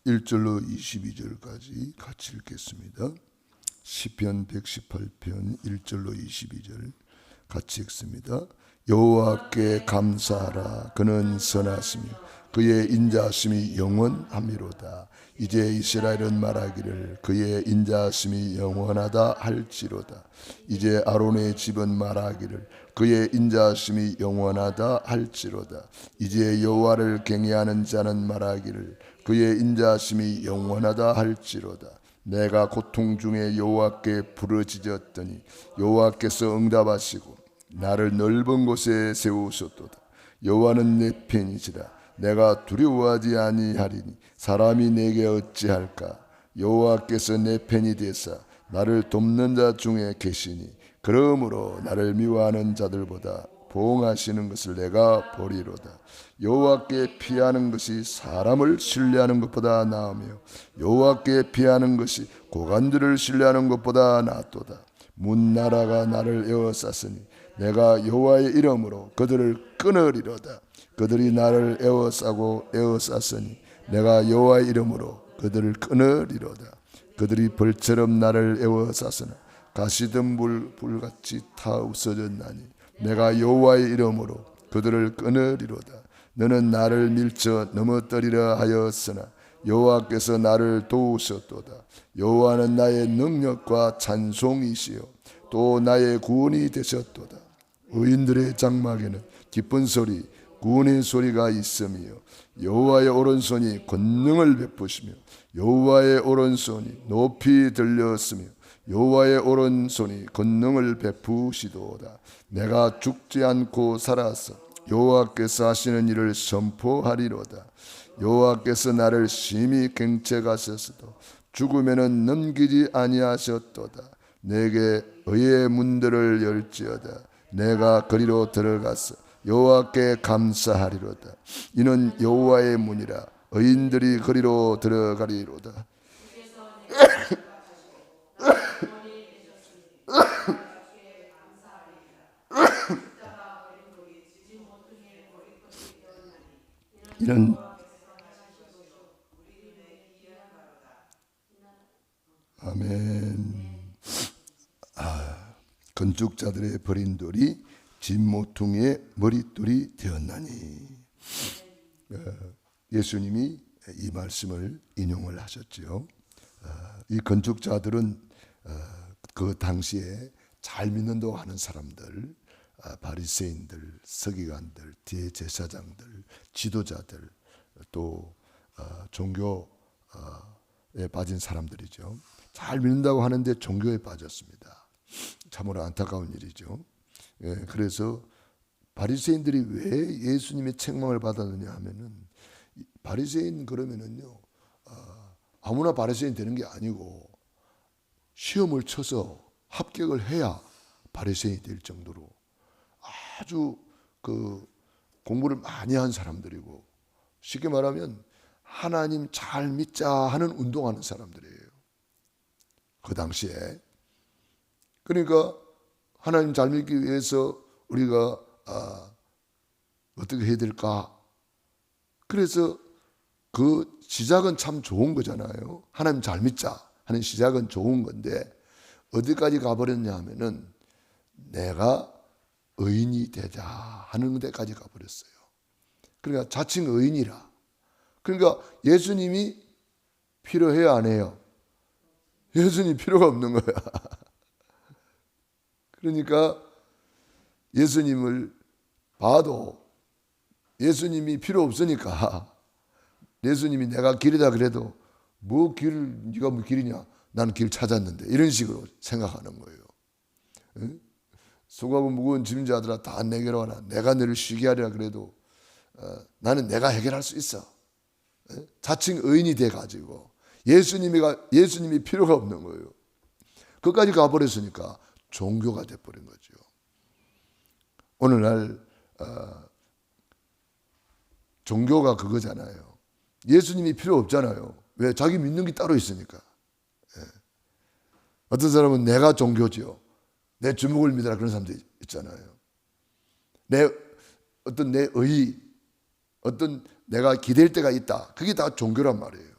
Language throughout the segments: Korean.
1절로 22절까지 같이 읽겠습니다. 시편 118편 1절로 22절 같이 읽습니다. 여호와께 감사하라. 그는 선하시며 그의 인자하심이 영원함이로다. 이제 이스라엘은 말하기를 그의 인자하심이 영원하다 할지로다. 이제 아론의 집은 말하기를 그의 인자하심이 영원하다 할지로다. 이제 여호와를 경외하는 자는 말하기를 그의 인자하심이 영원하다 할지로다. 내가 고통 중에 여호와께 부르짖었더니 여호와께서 응답하시고 나를 넓은 곳에 세우셨도다. 여호와는 내 편이시라. 내가 두려워하지 아니하리니 사람이 내게 어찌할까. 여호와께서 내 편이 되사 나를 돕는 자 중에 계시니 그러므로 나를 미워하는 자들보다 보응하시는 것을 내가 보리로다. 여호와께 피하는 것이 사람을 신뢰하는 것보다 나으며 여호와께 피하는 것이 고관들을 신뢰하는 것보다 낫도다. 문나라가 나를 에워쌌으니 내가 여호와의 이름으로 그들을 끊으리로다. 그들이 나를 에워싸고 에워쌌으니 내가 여호와의 이름으로 그들을 끊으리로다. 그들이 벌처럼 나를 에워쌌으나 가시덤불 불같이 타 없어졌나니 내가 여호와의 이름으로 그들을 끊으리로다. 너는 나를 밀쳐 넘어뜨리려 하였으나 여호와께서 나를 도우셨도다. 여호와는 나의 능력과 찬송이시요 또 나의 구원이 되셨도다. 의인들의 장막에는 기쁜 소리 구원의 소리가 있으며 여호와의 오른손이 권능을 베푸시며 여호와의 오른손이 높이 들렸으며 여호와의 오른손이 권능을 베푸시도다. 내가 죽지 않고 살아서 여호와께서 하시는 일을 선포하리로다. 여호와께서 나를 심히 경책하셨어도 죽음에는 넘기지 아니하셨도다. 내게 의의 문들을 열지어다. 내가 그리로 들어가서 여호와께 감사하리로다. 이는 여호와의 문이라. 의인들이 그리로 들어가리로다. 이는 아멘. 건축자들의 버린 돌이 진모퉁이의 머릿돌이 되었나니. 예수님이 이 말씀을 인용을 하셨죠. 이 건축자들은 그 당시에 잘 믿는다고 하는 사람들, 바리새인들, 서기관들, 대제사장들, 지도자들, 또 종교에 빠진 사람들이죠. 잘 믿는다고 하는데 종교에 빠졌습니다. 참으로 안타까운 일이죠. 그래서 바리새인들이 왜 예수님의 책망을 받았느냐 하면은, 바리새인 그러면은요, 아무나 바리새인 되는 게 아니고 시험을 쳐서 합격을 해야 바리새인이 될 정도로 아주 그 공부를 많이 한 사람들이고, 쉽게 말하면 하나님 잘 믿자 하는 운동하는 사람들이에요. 그 당시에. 그러니까 하나님 잘 믿기 위해서 우리가 어떻게 해야 될까? 그래서 그 시작은 참 좋은 거잖아요. 하나님 잘 믿자 하는 시작은 좋은 건데 어디까지 가버렸냐 하면은 내가 의인이 되자 하는 데까지 가버렸어요. 그러니까 자칭 의인이라. 그러니까 예수님이 필요해요, 안 해요? 예수님 필요가 없는 거야. 그러니까 예수님을 봐도 예수님이 필요 없으니까, 예수님이 내가 길이다 그래도 뭐 길, 네가 뭐 길이냐? 나는 길 찾았는데, 이런 식으로 생각하는 거예요. 수고하고 무거운 짐진 자들아 다 내게로 와라. 내가 너를 쉬게 하리라 그래도 나는 내가 해결할 수 있어. 자칭 의인이 돼가지고 예수님이 필요가 없는 거예요. 그까지 가버렸으니까 종교가 돼버린 거죠. 오늘날 종교가 그거잖아요. 예수님이 필요 없잖아요. 왜? 자기 믿는 게 따로 있으니까. 어떤 사람은 내가 종교지요. 내 주먹을 믿어라, 그런 사람도 있잖아요. 내 의의, 어떤 내가 기댈 때가 있다. 그게 다 종교란 말이에요.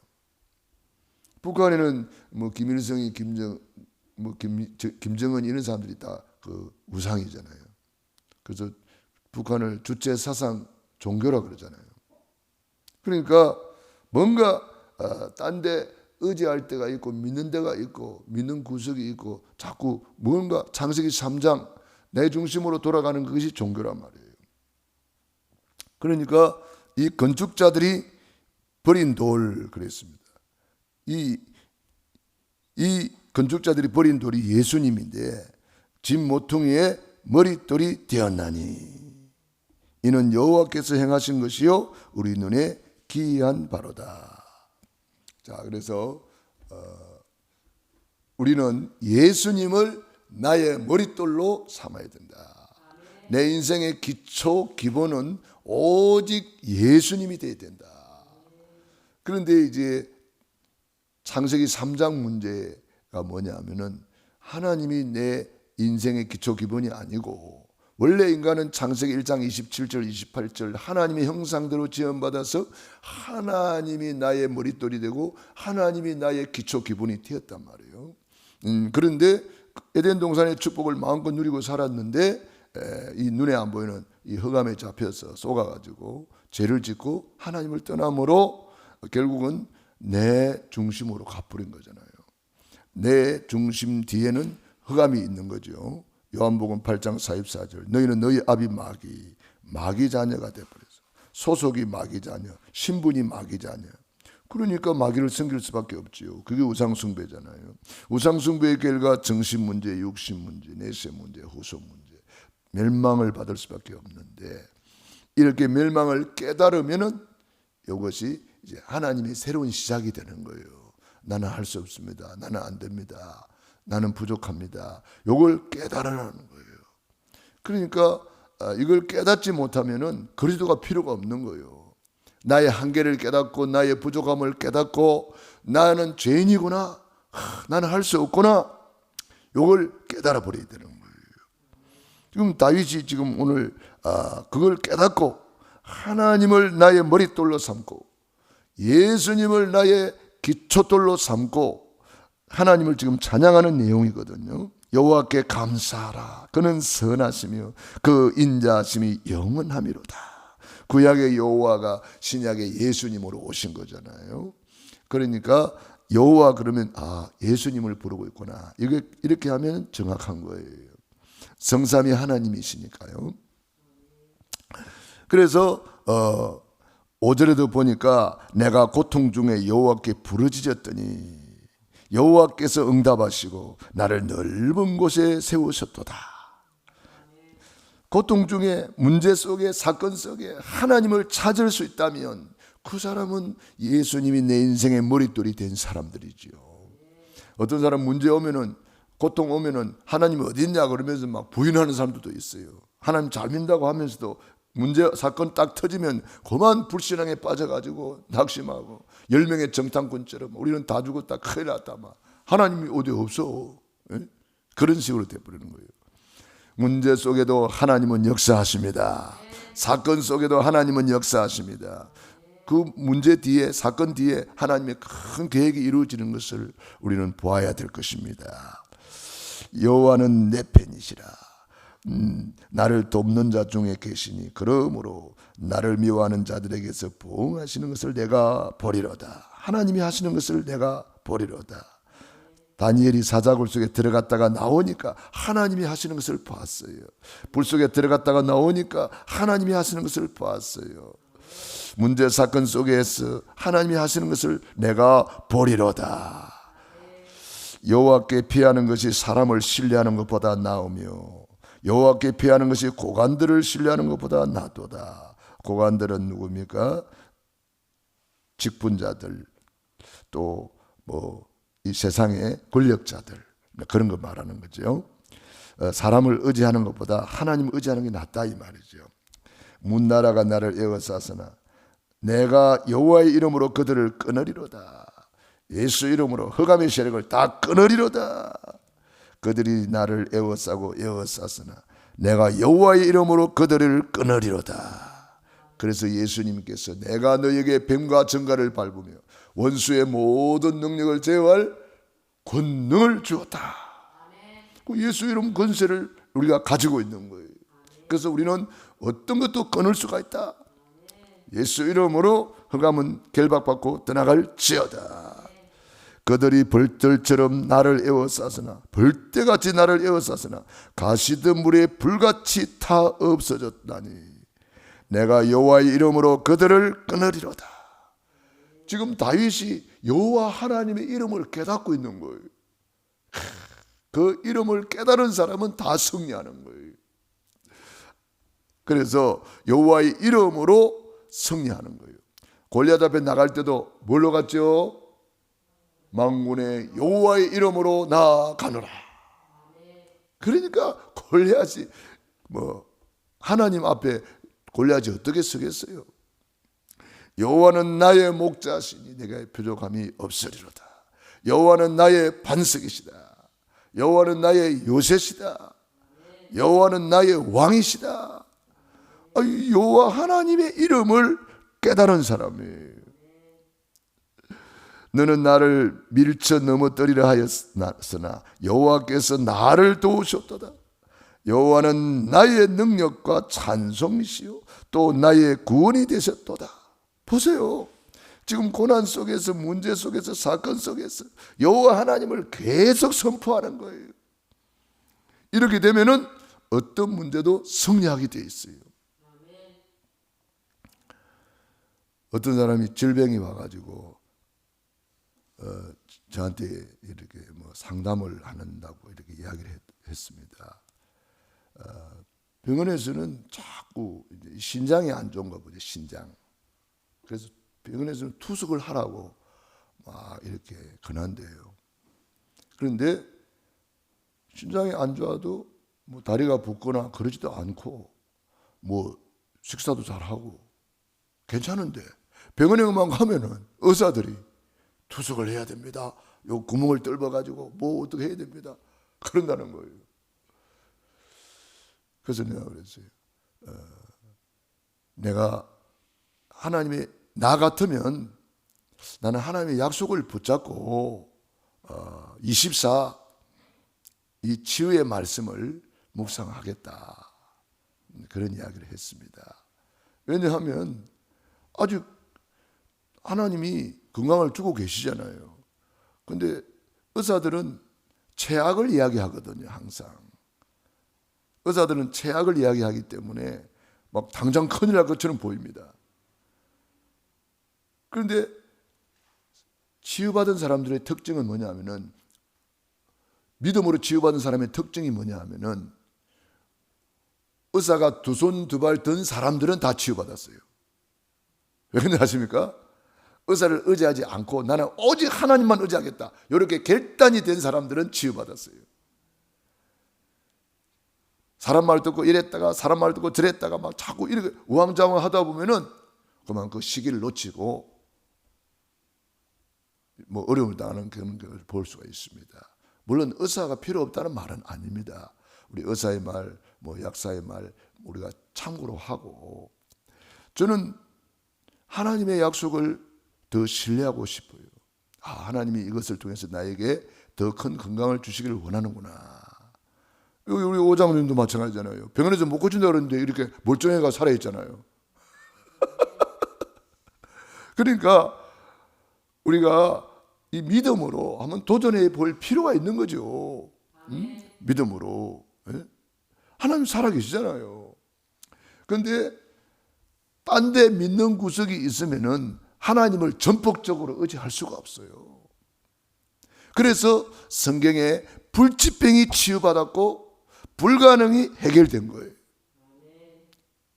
북한에는 뭐 김일성이 김정은 이런 사람들이 다 그 우상이잖아요. 그래서 북한을 주체 사상 종교라 그러잖아요. 그러니까 뭔가 딴 데 의지할 때가 있고 믿는 데가 있고 믿는 구석이 있고 자꾸 뭔가 창세기 3장 내 중심으로 돌아가는 것이 종교란 말이에요. 그러니까 이 건축자들이 버린 돌 그랬습니다. 이 건축자들이 버린 돌이 예수님인데 집 모퉁이에 머릿돌이 되었나니 이는 여호와께서 행하신 것이요 우리 눈에 기이한 바로다. 자, 그래서 우리는 예수님을 나의 머릿돌로 삼아야 된다. 내 인생의 기초 기본은 오직 예수님이 되어야 된다. 그런데 이제 창세기 3장 문제가 뭐냐면은 하나님이 내 인생의 기초 기본이 아니고 원래 인간은 창세기 1장 27절 28절 하나님의 형상대로 지음받아서 하나님이 나의 머릿돌이 되고 하나님이 나의 기초 기본이 되었단 말이에요. 그런데 에덴 동산의 축복을 마음껏 누리고 살았는데 이 눈에 안 보이는 이 흑암에 잡혀서 쏘가가지고 죄를 짓고 하나님을 떠남으로 결국은 내 중심으로 가버린 거잖아요. 내 중심 뒤에는 흑암이 있는 거죠. 요한복음 8장 44절 너희는 너희 아비 마귀 자녀가 되어버렸어. 소속이 마귀 자녀, 신분이 마귀 자녀. 그러니까 마귀를 섬길 수밖에 없지요. 그게 우상숭배잖아요. 우상숭배의 결과 정신 문제, 육신 문제, 내세 문제, 후속 문제, 멸망을 받을 수밖에 없는데 이렇게 멸망을 깨달으면은 이것이 이제 하나님의 새로운 시작이 되는 거예요. 나는 할 수 없습니다. 나는 안 됩니다. 나는 부족합니다. 이걸 깨달아라는 거예요. 그러니까 이걸 깨닫지 못하면은 그리스도가 필요가 없는 거예요. 나의 한계를 깨닫고 나의 부족함을 깨닫고 나는 죄인이구나. 나는 할 수 없구나. 이걸 깨달아 버려야 되는 거예요. 지금 다윗이 지금 오늘 그걸 깨닫고 하나님을 나의 머릿돌로 삼고 예수님을 나의 기초돌로 삼고 하나님을 지금 찬양하는 내용이거든요. 여호와께 감사하라. 그는 선하시며 그 인자하심이 영원함이로다. 구약의 여호와가 신약의 예수님으로 오신 거잖아요. 그러니까 여호와 그러면 예수님을 부르고 있구나. 이렇게 하면 정확한 거예요. 성삼위 하나님이시니까요. 그래서 5절에도 보니까 내가 고통 중에 여호와께 부르짖었더니 여호와께서 응답하시고 나를 넓은 곳에 세우셨도다. 고통 중에 문제 속에 사건 속에 하나님을 찾을 수 있다면 그 사람은 예수님이 내 인생의 머릿돌이 된 사람들이지요. 어떤 사람 문제 오면은 고통 오면은 하나님이 어디 있냐 그러면서 막 부인하는 사람들도 있어요. 하나님 잘 믿는다고 하면서도 문제 사건 딱 터지면 그만 불신앙에 빠져가지고 낙심하고 10명의 정탐꾼처럼 우리는 다 죽었다 큰일 났다 막 하나님이 어디 없어. 에? 그런 식으로 돼버리는 거예요. 문제 속에도 하나님은 역사하십니다. 사건 속에도 하나님은 역사하십니다. 그 문제 뒤에 사건 뒤에 하나님의 큰 계획이 이루어지는 것을 우리는 보아야 될 것입니다. 여호와는 내 편이시라. 나를 돕는 자 중에 계시니 그러므로 나를 미워하는 자들에게서 보응하시는 것을 내가 보리로다. 하나님이 하시는 것을 내가 보리로다. 다니엘이 사자굴 속에 들어갔다가 나오니까 하나님이 하시는 것을 봤어요. 불 속에 들어갔다가 나오니까 하나님이 하시는 것을 봤어요. 문제 사건 속에서 하나님이 하시는 것을 내가 보리로다. 여호와께 피하는 것이 사람을 신뢰하는 것보다 나으며 여호와께 피하는 것이 고관들을 신뢰하는 것보다 낫도다. 고관들은 누굽니까? 직분자들, 또 이 세상의 권력자들, 그런 거 말하는 거죠. 사람을 의지하는 것보다 하나님을 의지하는 게 낫다 이 말이죠. 문나라가 나를 에워싸서나 내가 여호와의 이름으로 그들을 끊으리로다. 예수 이름으로 흑암의 세력을 다 끊으리로다. 그들이 나를 에워싸고 에워쌌으나 내가 여호와의 이름으로 그들을 끊으리로다. 그래서 예수님께서 내가 너에게 뱀과 정갈을 밟으며 원수의 모든 능력을 제어할 권능을 주었다. 그 예수 이름 권세를 우리가 가지고 있는 거예요. 그래서 우리는 어떤 것도 끊을 수가 있다. 예수 이름으로 흑암은 결박받고 떠나갈지어다. 그들이 벌들처럼 나를 에워쌌으나, 벌떼같이 나를 에워쌌으나 가시드 물에 불같이 타 없어졌다니 내가 여호와의 이름으로 그들을 끊으리로다. 지금 다윗이 여호와 하나님의 이름을 깨닫고 있는 거예요. 그 이름을 깨달은 사람은 다 승리하는 거예요. 그래서 여호와의 이름으로 승리하는 거예요. 골리앗 앞에 나갈 때도 뭘로 갔죠? 만군의 여호와의 이름으로 나아가노라. 그러니까 골리앗이 하나님 앞에 골리앗이 어떻게 서겠어요? 여호와는 나의 목자시니 내가 표적함이 없으리로다. 여호와는 나의 반석이시다. 여호와는 나의 요새시다. 여호와는 나의 왕이시다. 여호와 하나님의 이름을 깨달은 사람이에요. 너는 나를 밀쳐 넘어뜨리려 하였으나 여호와께서 나를 도우셨도다. 여호와는 나의 능력과 찬송이시요 또 나의 구원이 되셨도다. 보세요. 지금 고난 속에서, 문제 속에서, 사건 속에서 여호와 하나님을 계속 선포하는 거예요. 이렇게 되면은 어떤 문제도 승리하게 돼 있어요. 어떤 사람이 질병이 와가지고 저한테 이렇게 상담을 한다고 이렇게 이야기를 했습니다. 병원에서는 자꾸 신장이 안 좋은가 보죠, 신장. 그래서 병원에서는 투석을 하라고 막 이렇게 권한대요. 그런데 신장이 안 좋아도 다리가 붓거나 그러지도 않고 식사도 잘하고 괜찮은데 병원에만 가면은 의사들이 투석을 해야 됩니다. 요 구멍을 뚫어가지고 어떻게 해야 됩니다. 그런다는 거예요. 그래서 내가 그랬어요. 내가 하나님의 나 같으면 나는 하나님의 약속을 붙잡고 24 이 치유의 말씀을 묵상하겠다. 그런 이야기를 했습니다. 왜냐하면 아직 하나님이 건강을 주고 계시잖아요. 근데 의사들은 최악을 이야기하거든요, 항상. 의사들은 최악을 이야기하기 때문에 막 당장 큰일 날 것처럼 보입니다. 그런데 치유받은 사람들의 특징은 뭐냐면은, 믿음으로 치유받은 사람의 특징이 뭐냐면은, 의사가 두 손 두 발 든 사람들은 다 치유받았어요. 왜 그런지 아십니까? 의사를 의지하지 않고 나는 오직 하나님만 의지하겠다, 이렇게 결단이 된 사람들은 치유받았어요. 사람 말 듣고 이랬다가 사람 말 듣고 저랬다가 막 자꾸 이렇게 우왕좌왕 하다 보면은 그만 그 시기를 놓치고 어려움을 당하는 그런 걸 볼 수가 있습니다. 물론 의사가 필요 없다는 말은 아닙니다. 우리 의사의 말, 약사의 말 우리가 참고로 하고, 저는 하나님의 약속을 더 신뢰하고 싶어요. 하나님이 이것을 통해서 나에게 더 큰 건강을 주시기를 원하는구나. 우리 오장님도 마찬가지잖아요. 병원에서 못 고친다 그러는데 이렇게 멀쩡해가 살아있잖아요. 그러니까 우리가 이 믿음으로 한번 도전해 볼 필요가 있는 거죠. 믿음으로. 하나님 살아계시잖아요. 그런데 딴 데 믿는 구석이 있으면은 하나님을 전폭적으로 의지할 수가 없어요. 그래서 성경에 불치병이 치유받았고 불가능이 해결된 거예요.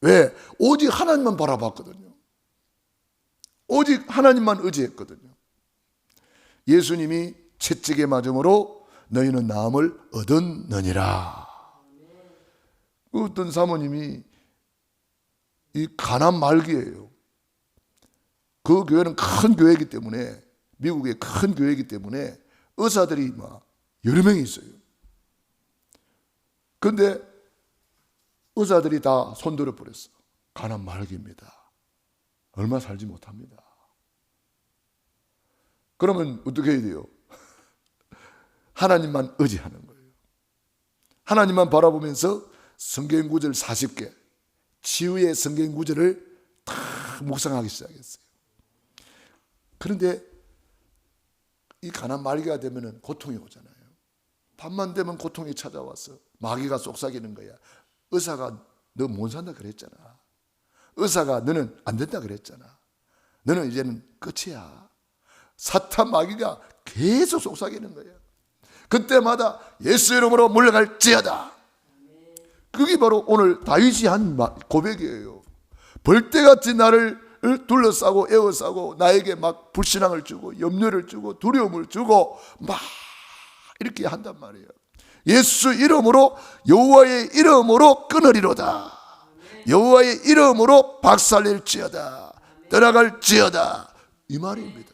왜? 오직 하나님만 바라봤거든요. 오직 하나님만 의지했거든요. 예수님이 채찍에 맞음으로 너희는 나음을 얻었느니라. 어떤 사모님이 이 가난 말기예요. 그 교회는 큰 교회이기 때문에, 미국의 큰 교회이기 때문에 의사들이 막 여러 명이 있어요. 그런데 의사들이 다 손들어 버렸어. 가난 말기입니다. 얼마 살지 못합니다. 그러면 어떻게 해야 돼요? 하나님만 의지하는 거예요. 하나님만 바라보면서 성경 구절 40개, 치유의 성경 구절을 다 묵상하기 시작했어요. 그런데 이 가난 말기가 되면 고통이 오잖아요. 밤만 되면 고통이 찾아와서 마귀가 속삭이는 거야. 의사가 너 못 산다 그랬잖아. 의사가 너는 안 된다 그랬잖아. 너는 이제는 끝이야. 사탄 마귀가 계속 속삭이는 거야. 그때마다 예수 이름으로 물러갈지어다. 그게 바로 오늘 다윗이 한 고백이에요. 벌떼같이 나를 둘러싸고 에워싸고 나에게 막 불신앙을 주고 염려를 주고 두려움을 주고 막 이렇게 한단 말이에요. 예수 이름으로, 여호와의 이름으로 끊으리로다. 여호와의 이름으로 박살낼지어다. 떠나갈지어다. 이 말입니다.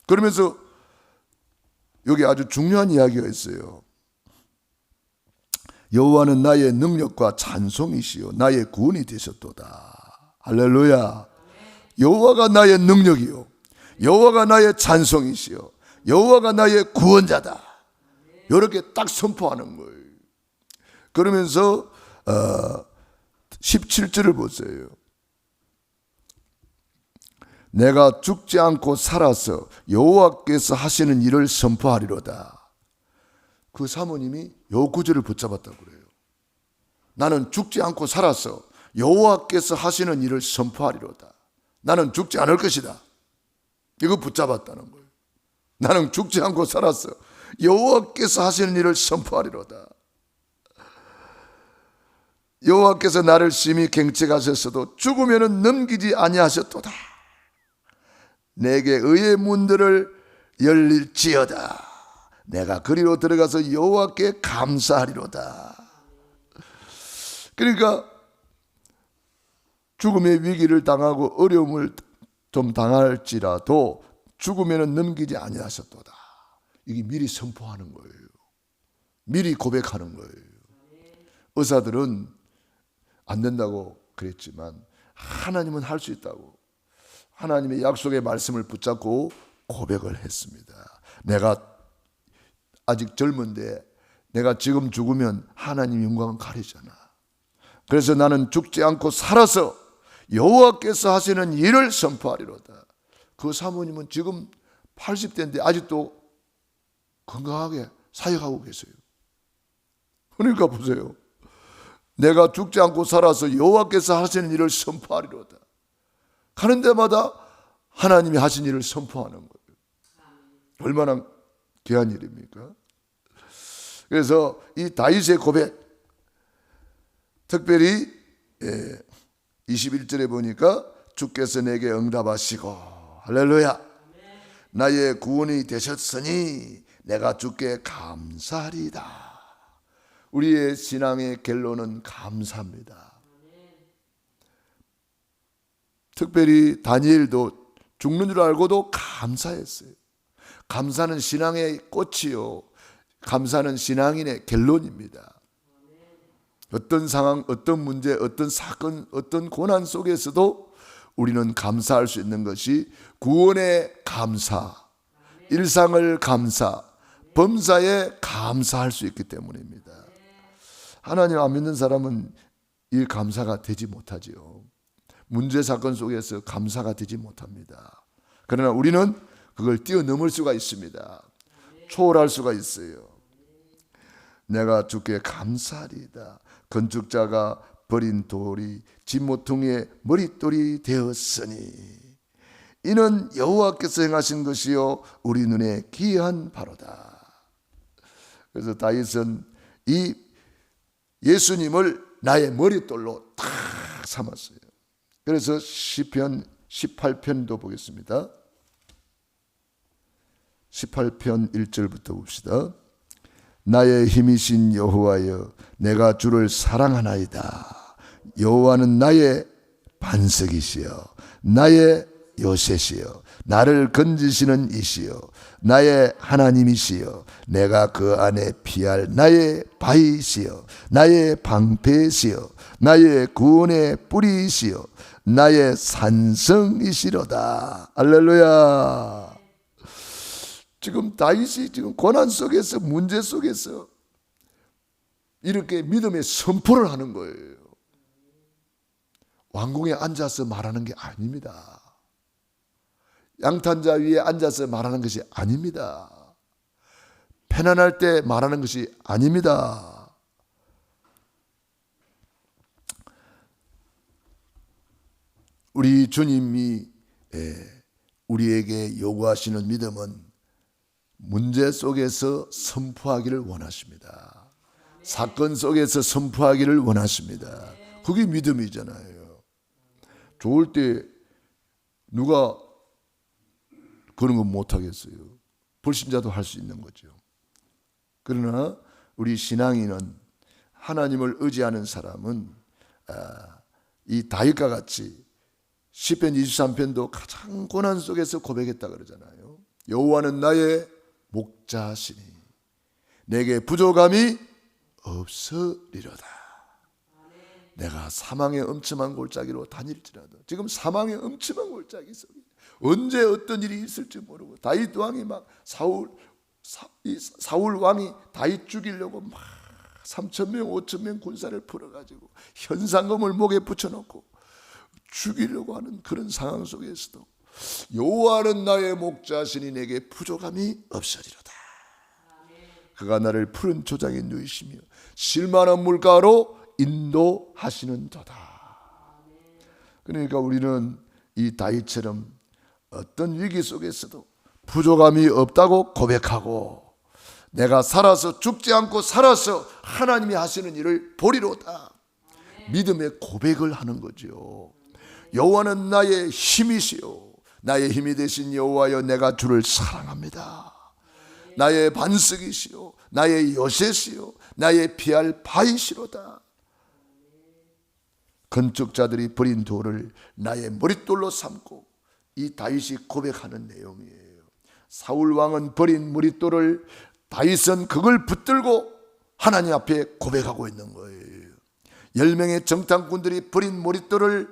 그러면서 여기 아주 중요한 이야기가 있어요. 여호와는 나의 능력과 찬송이시요 나의 구원이 되셨도다. 할렐루야. 여호와가 나의 능력이요, 여호와가 나의 찬송이시요, 여호와가 나의 구원자다. 이렇게 딱 선포하는 거예요. 그러면서 17절을 보세요. 내가 죽지 않고 살아서 여호와께서 하시는 일을 선포하리로다. 그 사모님이 요 구절을 붙잡았다고 그래요. 나는 죽지 않고 살아서 여호와께서 하시는 일을 선포하리로다. 나는 죽지 않을 것이다. 이거 붙잡았다는 거예요. 나는 죽지 않고 살아서 여호와께서 하시는 일을 선포하리로다. 여호와께서 나를 심히 경책하셨어도 죽으면은 넘기지 아니하셨도다. 내게 의의 문들을 열릴지어다. 내가 그리로 들어가서 여호와께 감사하리로다. 그러니까 죽음의 위기를 당하고 어려움을 좀 당할지라도 죽으면 넘기지 아니하셨도다. 이게 미리 선포하는 거예요. 미리 고백하는 거예요. 의사들은 안 된다고 그랬지만 하나님은 할 수 있다고 하나님의 약속의 말씀을 붙잡고 고백을 했습니다. 내가 아직 젊은데 내가 지금 죽으면 하나님 영광은 가리잖아. 그래서 나는 죽지 않고 살아서 여호와께서 하시는 일을 선포하리로다. 그 사모님은 지금 80대인데 아직도 건강하게 사역하고 계세요. 그러니까 보세요. 내가 죽지 않고 살아서 여호와께서 하시는 일을 선포하리로다. 가는 데마다 하나님이 하신 일을 선포하는 거예요. 얼마나 귀한 일입니까? 그래서 이 다윗의 고백, 특별히 21절에 보니까 주께서 내게 응답하시고 할렐루야 나의 구원이 되셨으니 내가 주께 감사하리다. 우리의 신앙의 결론은 감사입니다. 특별히 다니엘도 죽는 줄 알고도 감사했어요. 감사는 신앙의 꽃이요, 감사는 신앙인의 결론입니다. 어떤 상황, 어떤 문제, 어떤 사건, 어떤 고난 속에서도 우리는 감사할 수 있는 것이 구원의 감사, 일상을 감사, 범사에 감사할 수 있기 때문입니다. 하나님 안 믿는 사람은 이 감사가 되지 못하지요. 문제 사건 속에서 감사가 되지 못합니다. 그러나 우리는 그걸 뛰어넘을 수가 있습니다. 초월할 수가 있어요. 내가 주께 감사하리이다. 건축자가 버린 돌이 진모퉁이의 머릿돌이 되었으니 이는 여호와께서 행하신 것이요 우리 눈에 기이한 바로다. 그래서 다윗은 이 예수님을 나의 머릿돌로 탁 삼았어요. 그래서 시편 18편도 보겠습니다. 18편 1절부터 봅시다. 나의 힘이신 여호와여 내가 주를 사랑하나이다. 여호와는 나의 반석이시여 나의 요새시여 나를 건지시는 이시여 나의 하나님이시여 내가 그 안에 피할 나의 바위시여 나의 방패시여 나의 구원의 뿌리시여 나의 산성이시로다. 할렐루야. 지금 다윗이 지금 고난 속에서, 문제 속에서 이렇게 믿음의 선포를 하는 거예요. 왕궁에 앉아서 말하는 게 아닙니다. 양탄자 위에 앉아서 말하는 것이 아닙니다. 편안할 때 말하는 것이 아닙니다. 우리 주님이 우리에게 요구하시는 믿음은 문제 속에서 선포하기를 원하십니다. 사건 속에서 선포하기를 원하십니다. 그게 믿음이잖아요. 좋을 때 누가 그런 거 못하겠어요. 불신자도 할 수 있는 거죠. 그러나 우리 신앙인은, 하나님을 의지하는 사람은 이 다윗과 같이 시편 23편도 가장 고난 속에서 고백했다 그러잖아요. 여호와는 나의 목자시니 내게 부족함이 없으리로다. 내가 사망의 엄침한 골짜기로 다닐지라도, 지금 사망의 엄침한 골짜기 속에 언제 어떤 일이 있을지 모르고, 다윗 왕이 막 사울 왕이 다윗 죽이려고 막 3,000명 5,000명 군사를 풀어가지고 현상금을 목에 붙여놓고 죽이려고 하는 그런 상황 속에서도 여호와는 나의 목자시니 내게 부족함이 없으리로다. 그가 나를 푸른 초장에 누이시며 실만한 물가로 인도하시는 도다. 그러니까 우리는 이 다윗처럼 어떤 위기 속에서도 부족함이 없다고 고백하고, 내가 살아서 죽지 않고 살아서 하나님이 하시는 일을 보리로다. 믿음의 고백을 하는 거죠. 여호와는 나의 힘이시요 나의 힘이 되신 여호와여, 내가 주를 사랑합니다. 나의 반석이시요 나의 요새시요 나의 피할 바위시로다. 건축자들이 버린 돌을 나의 머릿돌로 삼고, 이 다윗이 고백하는 내용이에요. 사울 왕은 버린 머릿돌을, 다윗은 그걸 붙들고 하나님 앞에 고백하고 있는 거예요. 10명의 정탐꾼들이 버린 머릿돌을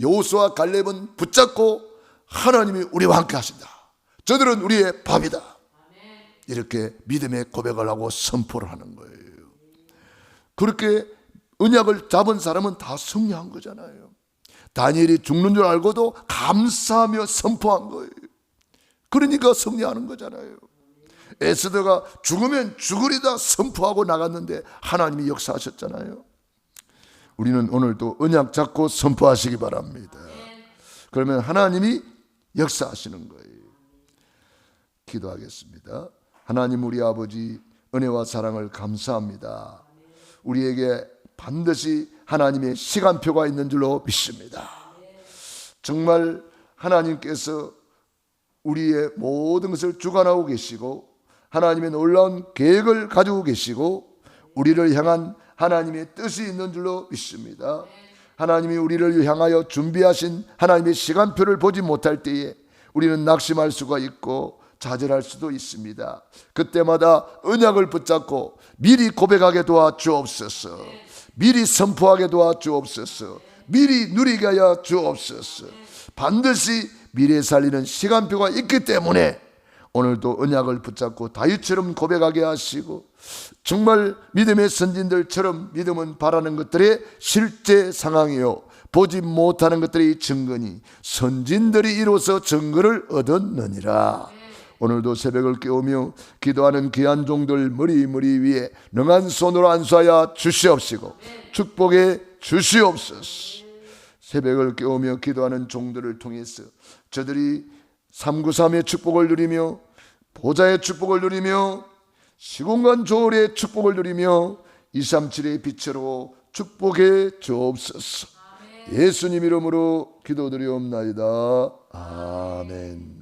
여호수아 갈렙은 붙잡고, 하나님이 우리와 함께 하신다, 저들은 우리의 밥이다, 이렇게 믿음의 고백을 하고 선포를 하는 거예요. 그렇게 언약을 잡은 사람은 다 승리한 거잖아요. 다니엘이 죽는 줄 알고도 감사하며 선포한 거예요. 그러니까 승리하는 거잖아요. 에스더가 죽으면 죽으리다 선포하고 나갔는데 하나님이 역사하셨잖아요. 우리는 오늘도 언약 잡고 선포하시기 바랍니다. 그러면 하나님이 역사하시는 거예요. 기도하겠습니다. 하나님, 우리 아버지 은혜와 사랑을 감사합니다. 우리에게 반드시 하나님의 시간표가 있는 줄로 믿습니다. 정말 하나님께서 우리의 모든 것을 주관하고 계시고, 하나님의 놀라운 계획을 가지고 계시고, 우리를 향한 하나님의 뜻이 있는 줄로 믿습니다. 하나님이 우리를 향하여 준비하신 하나님의 시간표를 보지 못할 때에 우리는 낙심할 수가 있고 좌절할 수도 있습니다. 그때마다 언약을 붙잡고 미리 고백하게 도와주옵소서. 미리 선포하게 도와주옵소서. 미리 누리게 하여 주옵소서. 반드시 미래 살리는 시간표가 있기 때문에 오늘도 언약을 붙잡고 다윗처럼 고백하게 하시고, 정말 믿음의 선진들처럼 믿음은 바라는 것들의 실제 상황이요 보지 못하는 것들의 증거니 선진들이 이로써 증거를 얻었느니라. 오늘도 새벽을 깨우며 기도하는 귀한 종들 머리 위에 능한 손으로 안수하여 주시옵시고 축복해 주시옵소서. 새벽을 깨우며 기도하는 종들을 통해서 저들이 393의 축복을 누리며 보좌의 축복을 누리며 시공간 조울의 축복을 누리며 237의 빛으로 축복해 주옵소서. 예수님 이름으로 기도드리옵나이다. 아멘.